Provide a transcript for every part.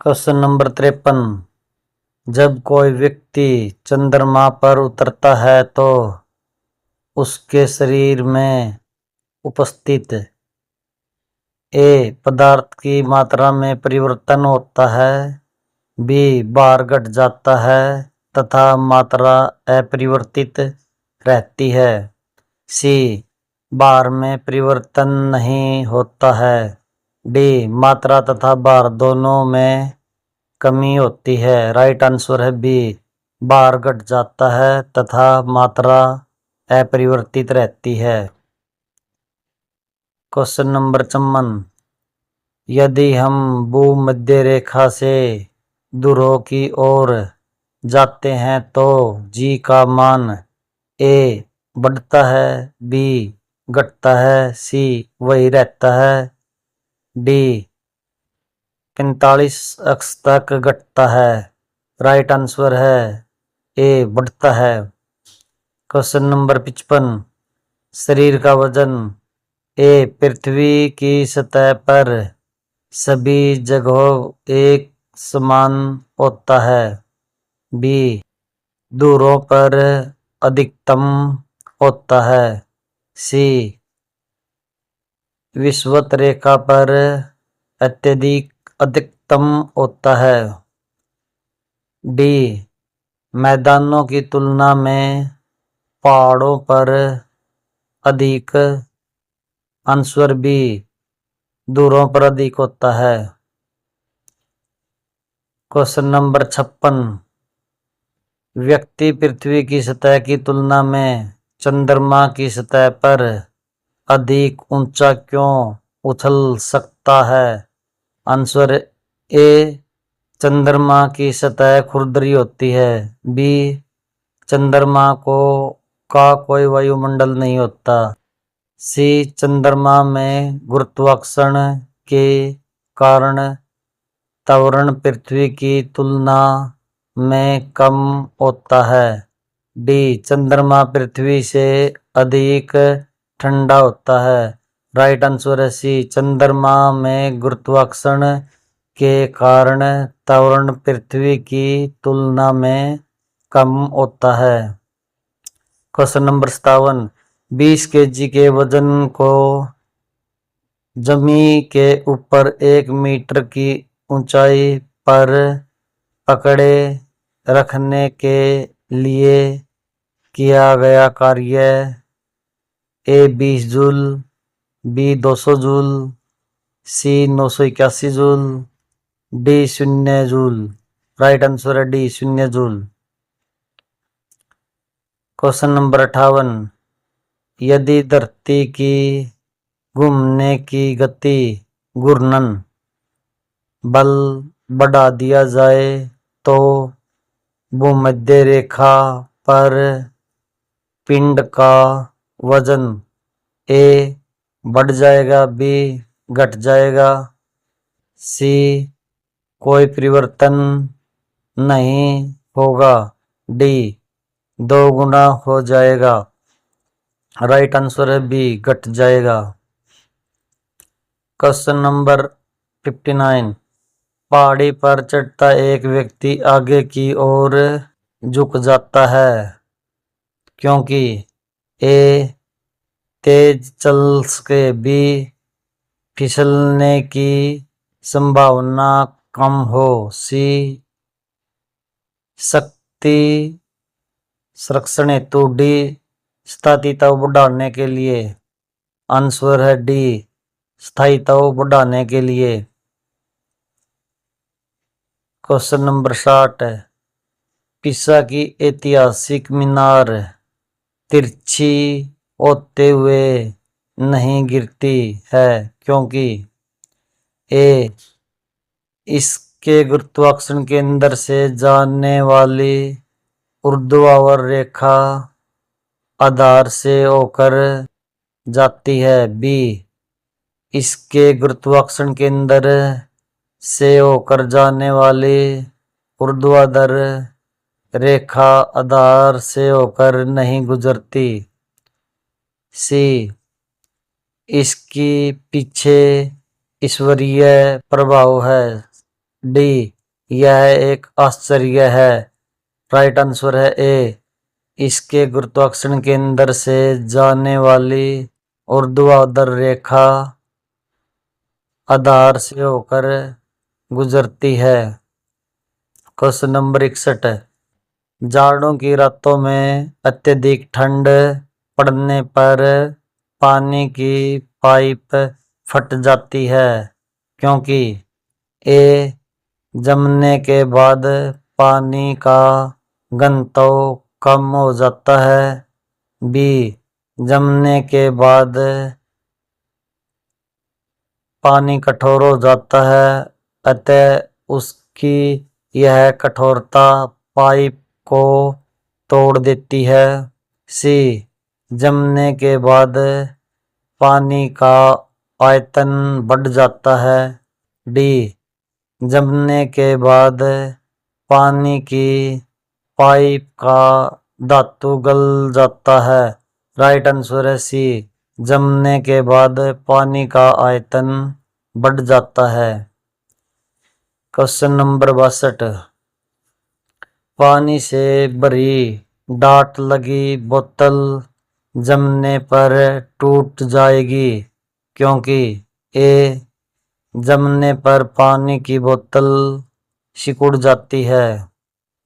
Question number 53। जब कोई व्यक्ति चंद्रमा पर उतरता है तो उसके शरीर में उपस्थित ए पदार्थ की मात्रा में परिवर्तन होता है, बी भार घट जाता है तथा मात्रा अपरिवर्तित रहती है, सी भार में परिवर्तन नहीं होता है, डी मात्रा तथा भार दोनों में कमी होती है। राइट आंसर है बी, भार घट जाता है तथा मात्रा अपरिवर्तित रहती है। Question number 54। यदि हम भूमध्य रेखा से ध्रुव की ओर जाते हैं तो जी का मान ए बढ़ता है, बी घटता है, सी वही रहता है, डी 45 अक्ष तक घटता है। राइट आंसर है ए बढ़ता है। Question number 55। शरीर का वजन ए पृथ्वी की सतह पर सभी जगहों एक समान होता है, बी ध्रुवों पर अधिकतम होता है, सी विषुवत रेखा पर अत्यधिक अधिकतम होता है, डी मैदानों की तुलना में पहाड़ों पर अधिक। आंसर बी ध्रुवों पर अधिक होता है। Question number 56। व्यक्ति पृथ्वी की सतह की तुलना में चंद्रमा की सतह पर अधिक ऊंचा क्यों उछल सकता है? आंसर ए चंद्रमा की सतह खुरदरी होती है, बी चंद्रमा का कोई वायुमंडल नहीं होता, सी चंद्रमा में गुरुत्वाकर्षण के कारण त्वरण पृथ्वी की तुलना में कम होता है, डी चंद्रमा पृथ्वी से अधिक ठंडा होता है। राइट आंसर है सी चंद्रमा में गुरुत्वाकर्षण के कारण त्वरण पृथ्वी की तुलना में कम होता है। Question number 57। 20 kg के वजन को जमीन के ऊपर 1 मीटर की ऊंचाई पर पकड़े रखने के लिए किया गया कार्य ए 20 जूल, बी 200 जूल, सी 981 joule, D 0 joule. Right answer है डी 0 जूल। Question number 58। यदि धरती की घूमने की गति घूर्णन बल बढ़ा दिया जाए तो भूमध्य रेखा पर पिंड का वजन ए बढ़ जाएगा, बी घट जाएगा, सी कोई परिवर्तन नहीं होगा, डी 2 गुना हो जाएगा। राइट आंसर है बी घट जाएगा। Question number 59। पहाड़ी पर चढ़ता एक व्यक्ति आगे की ओर झुक जाता है क्योंकि ए तेज चल सके, बी फिसलने की संभावना कम हो, सी शक्ति संरक्षण हेतु, डी स्थायित्व बढ़ाने के लिए। आंसर है डी स्थायित्व बढ़ाने के लिए। क्वेश्चन नंबर 60 है। पिसा की ऐतिहासिक मीनार तिरछी होते हुए नहीं गिरती है क्योंकि ए इसके गुरुत्वाकर्षण के अंदर से जाने वाली ऊर्ध्वाधर रेखा आधार से होकर जाती है, बी इसके गुरुत्वाकर्षण के अंदर से होकर जाने वाली ऊर्ध्वाधर रेखा आधार से होकर नहीं गुजरती, सी इसकी पीछे ईश्वरीय प्रभाव है, डी यह एक आश्चर्य है। राइट आंसर है ए इसके गुरुत्वाकर्षण केंद्र से जाने वाली ऊर्ध्वाधर रेखा आधार से होकर गुजरती है। क्वेश्चन नंबर 61 जाड़ों की रातों में अत्यधिक ठंड पड़ने पर पानी की पाइप फट जाती है क्योंकि ए जमने के बाद पानी का घनत्व कम हो जाता है, बी जमने के बाद पानी कठोर हो जाता है अतः उसकी यह कठोरता पाइप को तोड़ देती है, सी जमने के बाद पानी का आयतन बढ़ जाता है, डी जमने के बाद पानी की पाइप का धातु गल जाता है। राइट आंसर है सी जमने के बाद पानी का आयतन बढ़ जाता है। क्वेश्चन नंबर 62 पानी से भरी डाट लगी बोतल जमने पर टूट जाएगी क्योंकि ए जमने पर पानी की बोतल सिकुड़ जाती है,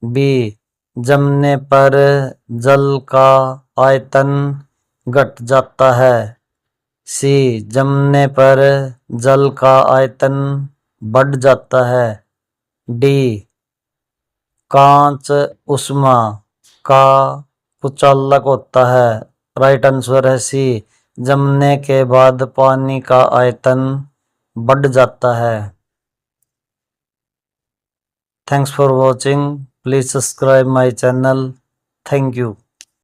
बी जमने पर जल का आयतन घट जाता है, सी जमने पर जल का आयतन बढ़ जाता है, डी कांच उष्मा का कुचालक होता है। राइट आंसर है सी जमने के बाद पानी का आयतन बढ़ जाता है। Thanks for watching please subscribe my channel thank you.